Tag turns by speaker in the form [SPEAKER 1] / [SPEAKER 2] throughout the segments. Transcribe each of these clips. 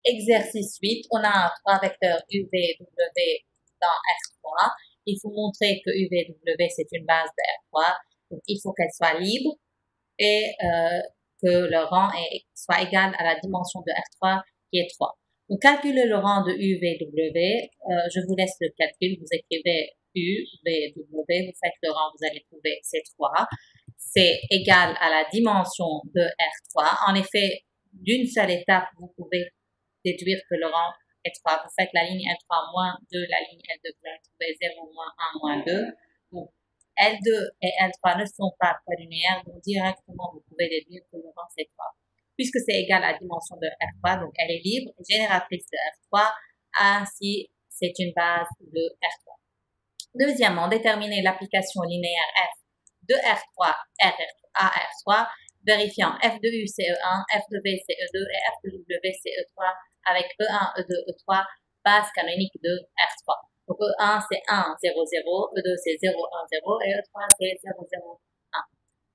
[SPEAKER 1] exercice 8, on a trois vecteurs U, V, W dans R3. Il faut montrer que U, V, W, c'est une base de R3. Donc, il faut qu'elle soit libre et que le rang soit égal à la dimension de R3 qui est 3. Donc, calculez le rang de U, V, W. Je vous laisse le calcul. Vous écrivez U, V, W. Vous faites le rang, vous allez trouver c'est 3. C'est égal à la dimension de R3. En effet, d'une seule étape, vous pouvez déduire que le rang est 3. Vous faites la ligne L3 moins 2, la ligne L2, vous allez trouver 0, moins 1, moins 2. Donc, L2 et L3 ne sont pas collinaires, donc directement, vous pouvez déduire que le rang c'est 3. Puisque c'est égal à la dimension de R3, donc elle est libre, génératrice de R3, ainsi c'est une base de R3. Deuxièmement, déterminer l'application linéaire F de R3 à R3, vérifiant F de U c'est E1, F de V c'est E2 et F de W c'est E3 avec E1, E2, E3, base canonique de R3. Donc E1 c'est 1, 0, 0, E2 c'est 0, 1, 0 et E3 c'est 0, 0, 1.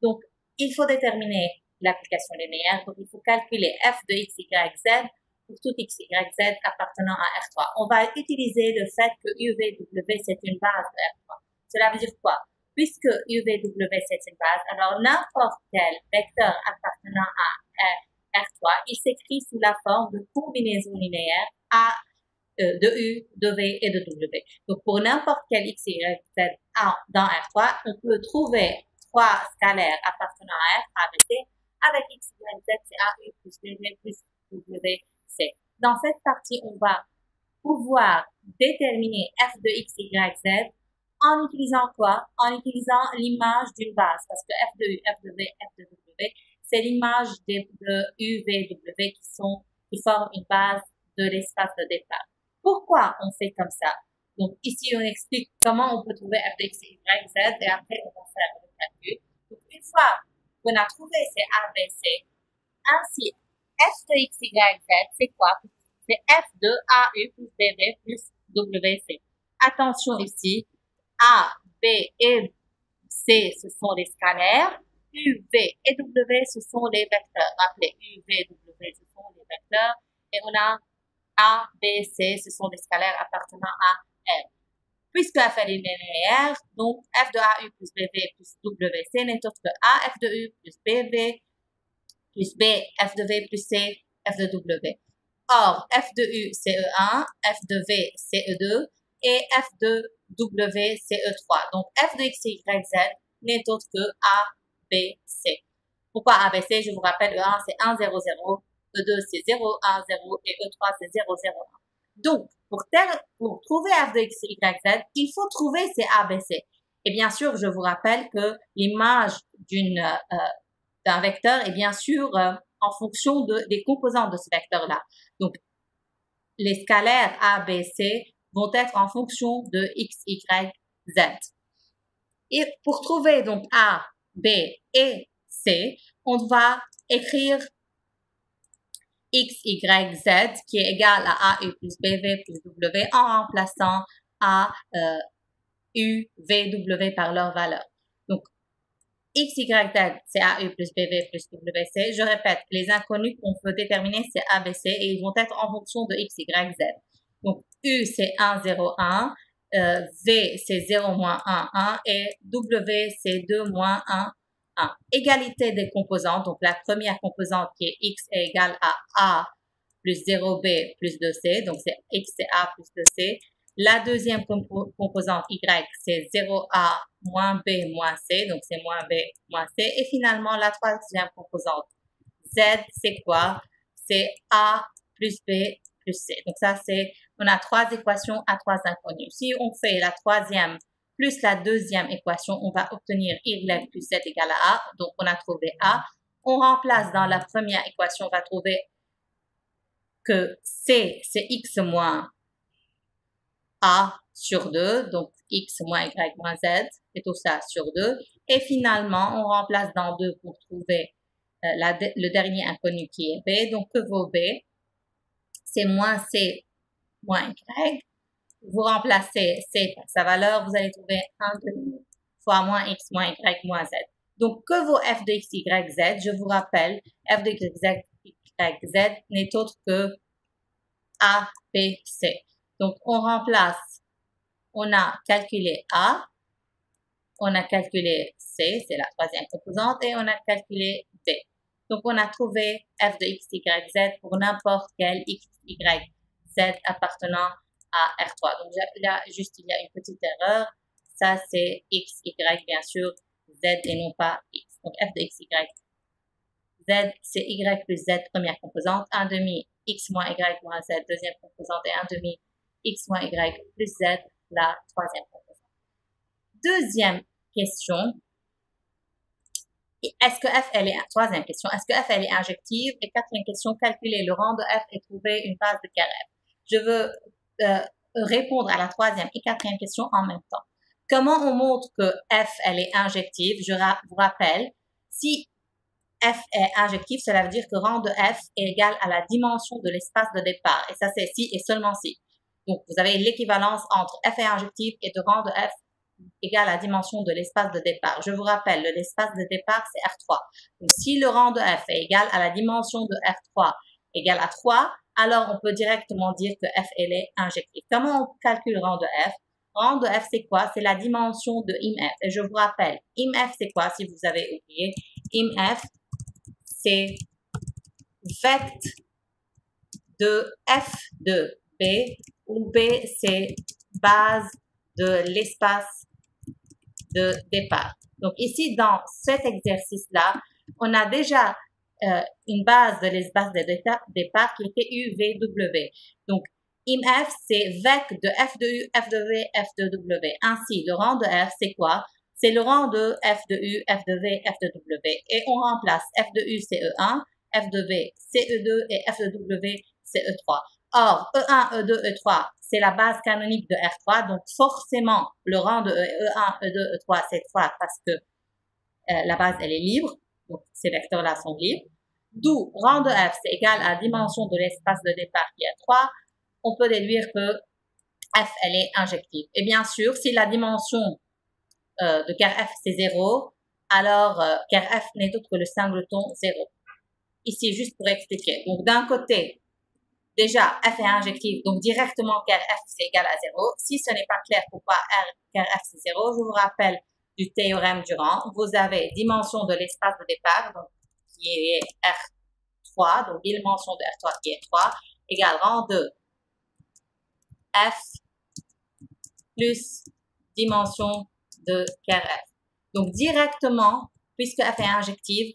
[SPEAKER 1] Donc il faut déterminer l'application linéaire, donc il faut calculer F de X, Y, Z pour tout X, Y, Z appartenant à R3. On va utiliser le fait que U, V, W c'est une base de R3. Cela veut dire quoi? Puisque U, V, W c'est une base, alors n'importe quel vecteur appartenant à R3, il s'écrit sous la forme de combinaison linéaire de U, de V et de W. Donc, pour n'importe quel X, Y, Z dans R3, on peut trouver trois scalaires appartenant à R, A, B, C, avec X, Y, Z, c'est A, U plus B, V plus W, C. Dans cette partie, on va pouvoir déterminer F de X, Y, Z en utilisant quoi? En utilisant l'image d'une base. Parce que F de U, F de V, F de W, c'est l'image de U, V, W qui forment une base de l'espace de départ. Pourquoi on fait comme ça? Donc, ici, on explique comment on peut trouver F de X, Y, Z et après, on va faire le calcul. Donc, une fois qu'on a trouvé ces A, B, C, ainsi, F de X, Y, Z, c'est quoi? C'est F de A, U plus B, V plus W, C. Attention ici, A, B et C, ce sont les scalaires. U, V et W, ce sont les vecteurs. Rappelez, U, V, W, ce sont les vecteurs. Et on a A, B, C, ce sont des scalaires appartenant à R. Puisque F est linéaire, donc F de A, U plus B, V plus W, C n'est autre que A, F de U plus B, V plus B, F de V plus C, F de W. Or, F de U, c'est E1, F de V, c'est E2, et F de W, c'est E3. Donc, F de X, Y, Z n'est autre que A, B, C. Pourquoi A, B, C? Je vous rappelle, E1, c'est 1, 0, 0, E2, c'est 0, 1, 0, et E3, c'est 0, 0, 1. Donc, pour trouver F de X, Y, Z, il faut trouver ces A, B, C. Et bien sûr, je vous rappelle que l'image d'un vecteur est bien sûr en fonction des composants de ce vecteur-là. Donc, les scalaires A, B, C vont être en fonction de X, Y, Z. Et pour trouver donc A, B et C, on va écrire X, Y, Z qui est égal à U plus B, V plus W en remplaçant A, U, V, W par leur valeur. Donc, X, Y, Z, c'est A, U plus B, V plus W, C. Je répète, les inconnus qu'on peut déterminer, c'est A, B, C et ils vont être en fonction de X, Y, Z. Donc, U, c'est 1, 0, 1. V, c'est 0, moins 1, 1. Et W, c'est 2, moins 1, 1. Égalité des composantes. Donc, la première composante qui est X est égale à A plus 0B plus 2C. Donc, c'est X, c'est A plus 2C. La deuxième composante Y, c'est 0A moins B moins C. Donc, c'est moins B moins C. Et finalement, la troisième composante Z, c'est quoi? C'est A plus B plus C. Donc, ça, on a trois équations à trois inconnus. Si on fait la troisième plus la deuxième équation, on va obtenir Y plus Z égale à A. Donc, on a trouvé A. On remplace dans la première équation, on va trouver que C, c'est X moins A sur 2. Donc, X moins Y moins Z et tout ça sur 2. Et finalement, on remplace dans 2 pour trouver le dernier inconnu qui est B. Donc, que vaut B? C'est moins C moins Y. Vous remplacez C par sa valeur, vous allez trouver 1 demi fois moins X moins Y moins Z. Donc, que vaut F de X, Y, Z? Je vous rappelle, F de X, Y, Z n'est autre que A, B, C. Donc, on remplace, on a calculé A, on a calculé C, c'est la troisième composante, et on a calculé D. Donc, on a trouvé f de x, y, z pour n'importe quel x, y, z appartenant à R3. Donc, là, juste, il y a une petite erreur. Ça, c'est x, y, bien sûr, z et non pas x. Donc, f de x, y, z, c'est y plus z, première composante, 1 demi x moins y moins z, deuxième composante, et 1 demi x moins y plus z, la troisième composante. Deuxième question, est-ce que f, elle est, troisième question, est-ce que f, elle est injective? Et quatrième question, calculer le rang de f et trouver une base de carré f. Je veux répondre à la troisième et quatrième question en même temps. Comment on montre que f, elle est injective? Je vous rappelle, si f est injectif, cela veut dire que rang de f est égal à la dimension de l'espace de départ. Et ça, c'est si et seulement si. Donc, vous avez l'équivalence entre f est injectif et de rang de f égale à la dimension de l'espace de départ. Je vous rappelle, l'espace de départ, c'est R3. Donc, si le rang de f est égal à la dimension de R3 égale à 3, alors on peut directement dire que f, elle est injective. Comment on calcule rang de f? Rang de f, c'est quoi? C'est la dimension de IMF. Et je vous rappelle, IMF, c'est quoi si vous avez oublié? IMF, c'est vect de f de B, où B, c'est base de l'espace de départ. Donc, ici, dans cet exercice-là, on a déjà une base de l'espace de départ qui était UVW. Donc, IMF, c'est vec de f de U, f de V, f de W. Ainsi, le rang de f, c'est quoi? C'est le rang de f de U, f de V, f de W. Et on remplace f de U, c'est E1, f de V, c'est E2 et f de W, c'est E3. Or, E1, E2, E3, c'est la base canonique de R3, donc forcément, le rang de E1, E2, E3, c'est 3 parce que la base, elle est libre, donc ces vecteurs-là sont libres. D'où, rang de f, c'est égal à la dimension de l'espace de départ qui est 3, on peut déduire que f, elle est injective. Et bien sûr, si la dimension de car f, c'est 0, alors car f n'est autre que le singleton 0. Ici, juste pour expliquer. Donc, d'un côté, déjà, f est injective, donc directement car f, c'est égal à 0. Si ce n'est pas clair pourquoi car f, c'est 0, je vous rappelle du théorème du rang. Vous avez dimension de l'espace de départ, donc qui est R3, donc dimension de R3 qui est 3, égale rang de f plus dimension de car f. Donc, directement, puisque f est injective,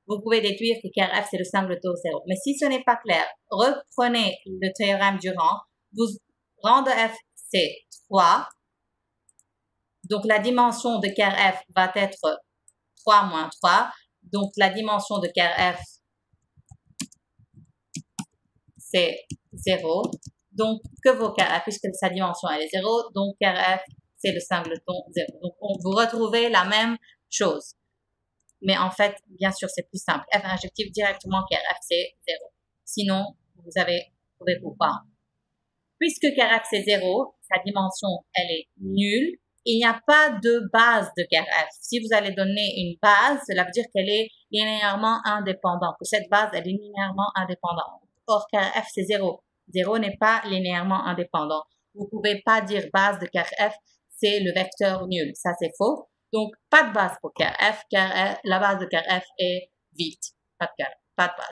[SPEAKER 1] vous pouvez déduire que car f, c'est le singleton 0. Mais si ce n'est pas clair, reprenez le théorème du rang. Rang de f, c'est 3. Donc, la dimension de car f va être 3 moins 3. Donc, la dimension de car f, c'est 0. Donc, que vaut car f, puisque sa dimension elle est 0, donc car f, c'est le singleton 0. Donc, vous retrouvez la même chose. Mais en fait, bien sûr, c'est plus simple. F injectif directement car f, c'est 0. Sinon, vous avez trouvé pourquoi. Puisque car f, c'est 0, sa dimension, elle est nulle, il n'y a pas de base de car f. Si vous allez donner une base, cela veut dire qu'elle est linéairement indépendante, que cette base, elle est linéairement indépendante. Or, car f, c'est 0. 0 n'est pas linéairement indépendant. Vous ne pouvez pas dire base de car f, c'est le vecteur nul. Ça, c'est faux. Donc, pas de base pour car f, car la base de car f est vide. Pas de base.